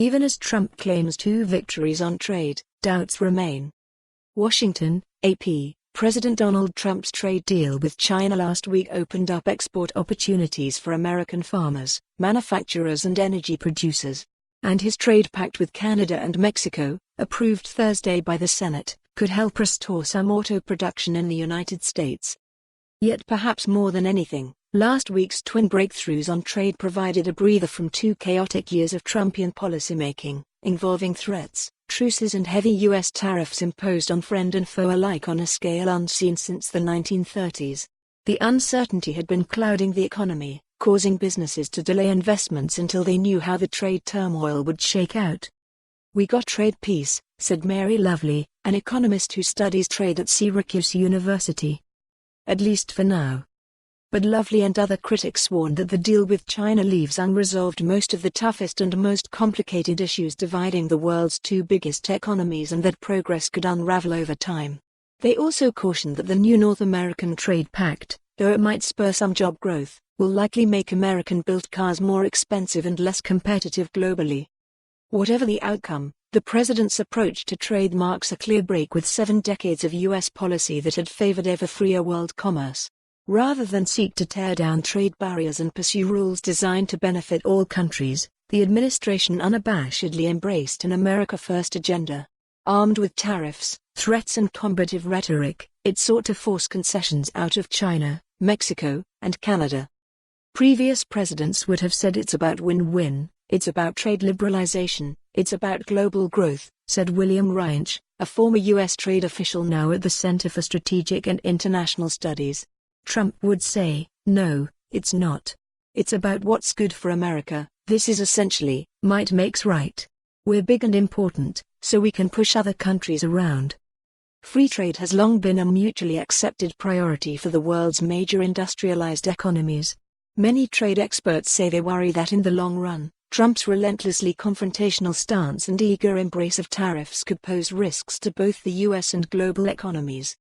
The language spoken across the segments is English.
Even as Trump claims 2 victories on trade, doubts remain. Washington, AP. President Donald Trump's trade deal with China last week opened up export opportunities for American farmers, manufacturers and energy producers. And his trade pact with Canada and Mexico, approved Thursday by the Senate, could help restore some auto production in the United States. Yet perhaps more than anything, last week's twin breakthroughs on trade provided a breather from 2 chaotic years of Trumpian policymaking, involving threats, truces and heavy U.S. tariffs imposed on friend and foe alike on a scale unseen since the 1930s. The uncertainty had been clouding the economy, causing businesses to delay investments until they knew how the trade turmoil would shake out. "We got trade peace," said Mary Lovely, an economist who studies trade at Syracuse University. "At least for now." But Lovely and other critics warned that the deal with China leaves unresolved most of the toughest and most complicated issues dividing the world's 2 biggest economies and that progress could unravel over time. They also cautioned that the new North American Trade Pact, though it might spur some job growth, will likely make American-built cars more expensive and less competitive globally. Whatever the outcome, the president's approach to trade marks a clear break with 7 decades of U.S. policy that had favored ever freer world commerce. Rather than seek to tear down trade barriers and pursue rules designed to benefit all countries, the administration unabashedly embraced an America First agenda. Armed with tariffs, threats and combative rhetoric, it sought to force concessions out of China, Mexico, and Canada. Previous presidents would have said it's about win-win, it's about trade liberalization, it's about global growth, said William Reinsch, a former U.S. trade official now at the Center for Strategic and International Studies. Trump would say, no, it's not. It's about what's good for America. This is essentially, might makes right. We're big and important, so we can push other countries around. Free trade has long been a mutually accepted priority for the world's major industrialized economies. Many trade experts say they worry that in the long run, Trump's relentlessly confrontational stance and eager embrace of tariffs could pose risks to both the U.S. and global economies.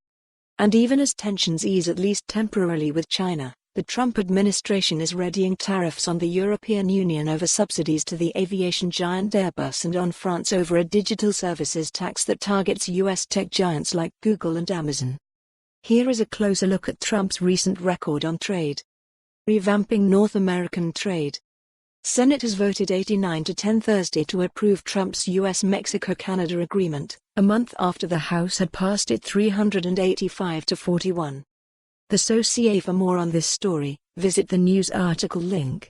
And even as tensions ease at least temporarily with China, the Trump administration is readying tariffs on the European Union over subsidies to the aviation giant Airbus and on France over a digital services tax that targets U.S. tech giants like Google and Amazon. Here is a closer look at Trump's recent record on trade. Revamping North American trade. Senate has voted 89-10 Thursday to approve Trump's U.S.-Mexico-Canada agreement, a month after the House had passed it 385-41. For more on this story, visit the news article link.